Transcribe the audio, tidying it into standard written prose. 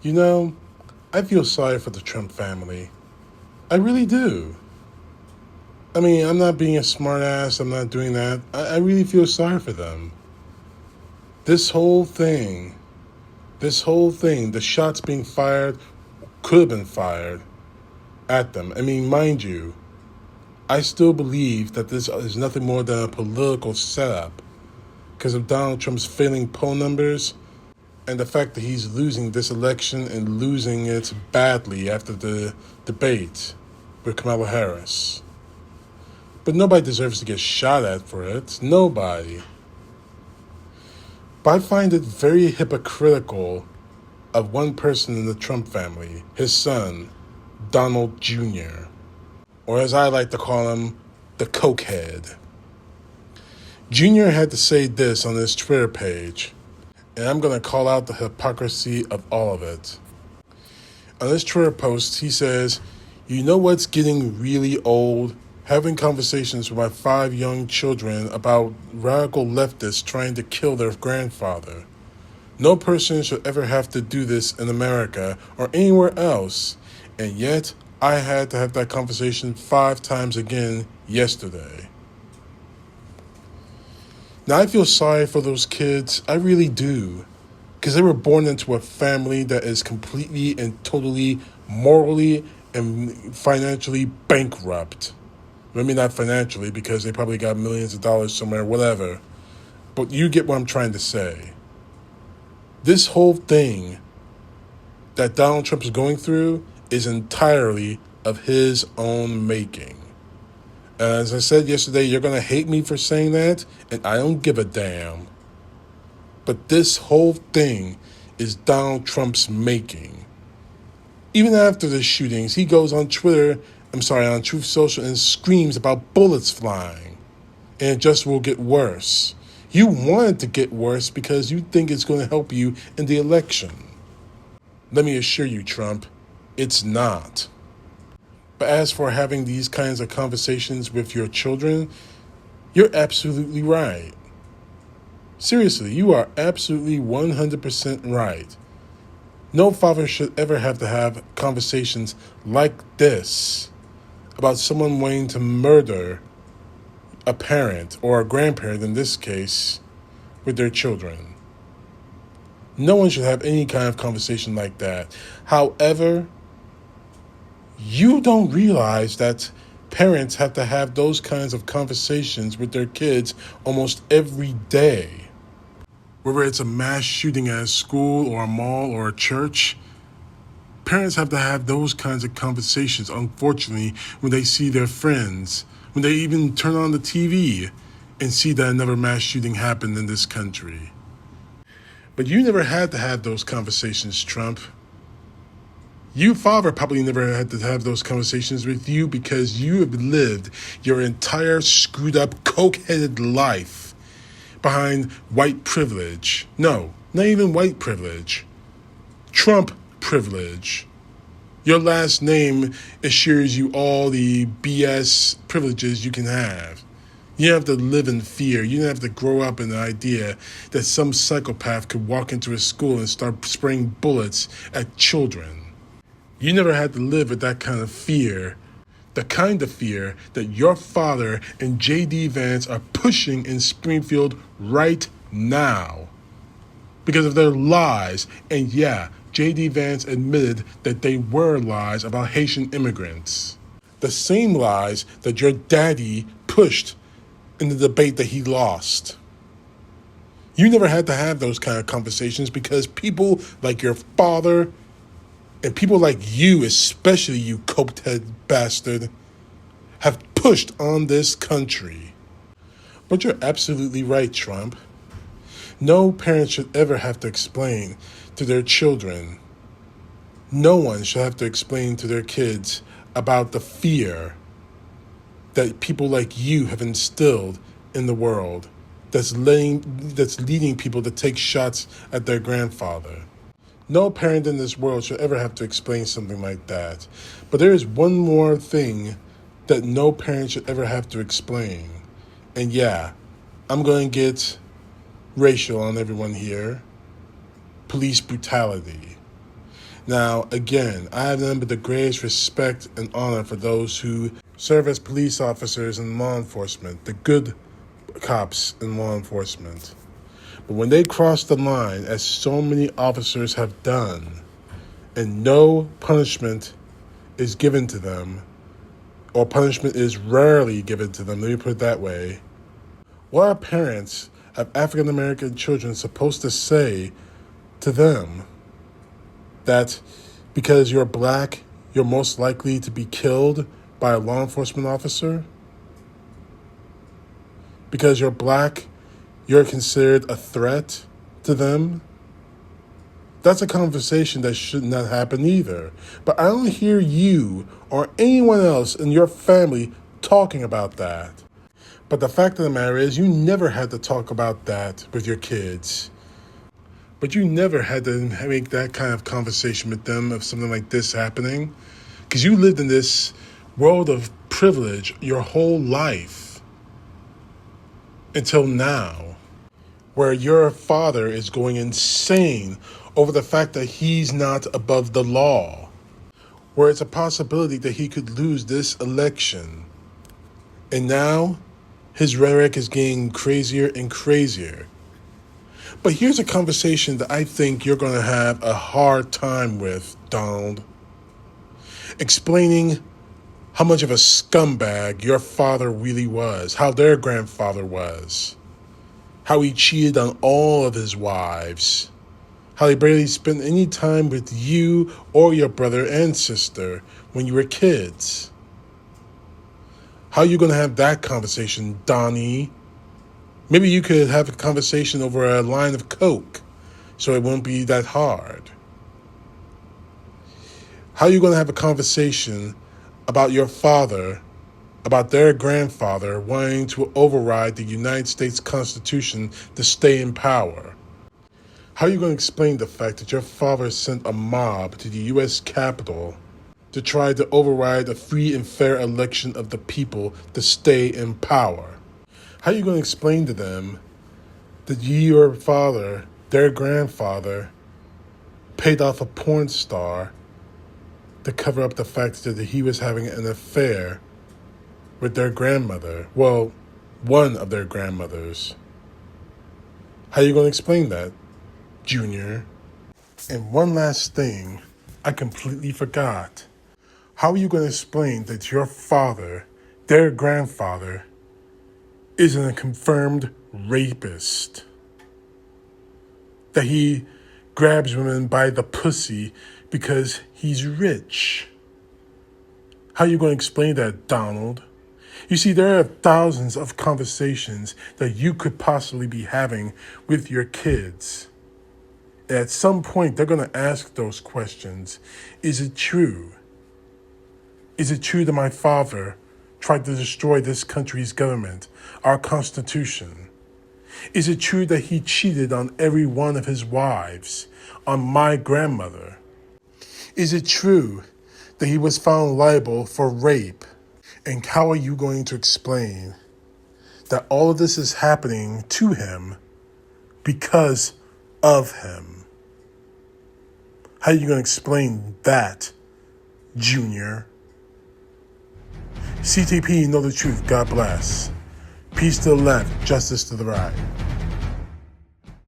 You know, I feel sorry for the Trump family. I really do. I mean, I'm not being a smartass. I'm not doing that. I really feel sorry for them. This whole thing, the shots being fired could have been fired at them. I mean, mind you, I still believe that this is nothing more than a political setup because of Donald Trump's failing poll numbers and the fact that he's losing this election and losing it badly after the debate with Kamala Harris. But nobody deserves to get shot at for it. Nobody. But I find it very hypocritical of one person in the Trump family, his son, Donald Jr., or as I like to call him, the cokehead. Jr. had to say this on his Twitter page, and I'm going to call out the hypocrisy of all of it. On his Twitter post, he says, "You know what's getting really old? Having conversations with my 5 young children about radical leftists trying to kill their grandfather. No person should ever have to do this in America or anywhere else. And yet, I had to have that conversation 5 times again yesterday." Now, I feel sorry for those kids. I really do. Because they were born into a family that is completely and totally morally and financially bankrupt. I mean, not financially, because they probably got millions of dollars somewhere, whatever. But you get what I'm trying to say. This whole thing that Donald Trump is going through is entirely of his own making. And as I said yesterday, you're going to hate me for saying that, and I don't give a damn. But this whole thing is Donald Trump's making. Even after the shootings, he goes on on Truth Social and screams about bullets flying. And it just will get worse. You want it to get worse because you think it's going to help you in the election. Let me assure you, Trump, it's not. But as for having these kinds of conversations with your children, you're absolutely right. Seriously, you are absolutely 100% right. No father should ever have to have conversations like this about someone wanting to murder a parent or a grandparent in this case with their children. No one should have any kind of conversation like that. However, you don't realize that parents have to have those kinds of conversations with their kids almost every day. Whether it's a mass shooting at a school or a mall or a church, parents have to have those kinds of conversations, unfortunately, when they see their friends, when they even turn on the TV and see that another mass shooting happened in this country. But you never had to have those conversations, Trump. You, father, probably never had to have those conversations with you because you have lived your entire screwed up, coke-headed life behind white privilege. No, not even white privilege. Trump privilege. Your last name assures you all the BS privileges you can have. You don't have to live in fear. You don't have to grow up in the idea that some psychopath could walk into a school and start spraying bullets at children. You never had to live with that kind of fear, the kind of fear that your father and J.D. Vance are pushing in Springfield right now because of their lies. And yeah, J.D. Vance admitted that they were lies about Haitian immigrants. The same lies that your daddy pushed in the debate that he lost. You never had to have those kind of conversations because people like your father and people like you, especially you coked-head bastard, have pushed on this country. But you're absolutely right, Trump. No parent should ever have to explain to their children. No one should have to explain to their kids about the fear that people like you have instilled in the world that's leading people to take shots at their grandfather. No parent in this world should ever have to explain something like that. But there is one more thing that no parent should ever have to explain. And yeah, I'm going to get racial on everyone here. Police brutality. Now, again, I have nothing but the greatest respect and honor for those who serve as police officers in law enforcement, the good cops in law enforcement. But when they cross the line, as so many officers have done, and no punishment is given to them, or punishment is rarely given to them, let me put it that way, what are parents of African American children supposed to say to them? That because you're black, you're most likely to be killed by a law enforcement officer? Because you're black, you're considered a threat to them? That's a conversation that should not happen either. But I don't hear you or anyone else in your family talking about that. But the fact of the matter is, you never had to talk about that with your kids. But you never had to make that kind of conversation with them of something like this happening. Because you lived in this world of privilege your whole life. Until now. Where your father is going insane over the fact that he's not above the law. Where it's a possibility that he could lose this election. And now, his rhetoric is getting crazier and crazier. But here's a conversation that I think you're going to have a hard time with, Donald. Explaining how much of a scumbag your father really was, how their grandfather was, how he cheated on all of his wives, how he barely spent any time with you or your brother and sister when you were kids. How are you going to have that conversation, Donnie? Maybe you could have a conversation over a line of Coke so it won't be that hard. How are you going to have a conversation about your father, about their grandfather wanting to override the United States Constitution to stay in power? How are you going to explain the fact that your father sent a mob to the U.S. Capitol to try to override a free and fair election of the people to stay in power? How are you going to explain to them that your father, their grandfather, paid off a porn star to cover up the fact that he was having an affair with their grandmother? Well, one of their grandmothers. How are you going to explain that, Junior? And one last thing, I completely forgot. How are you going to explain that your father, their grandfather, isn't a confirmed rapist? That he grabs women by the pussy because he's rich? How are you going to explain that, Donald? You see, there are thousands of conversations that you could possibly be having with your kids. At some point, they're going to ask those questions. Is it true? Is it true that my father tried to destroy this country's government, our Constitution? Is it true that he cheated on every one of his wives, on my grandmother? Is it true that he was found liable for rape? And how are you going to explain that all of this is happening to him because of him? How are you going to explain that, Junior? CTP, know the truth. God bless. Peace to the left, justice to the right.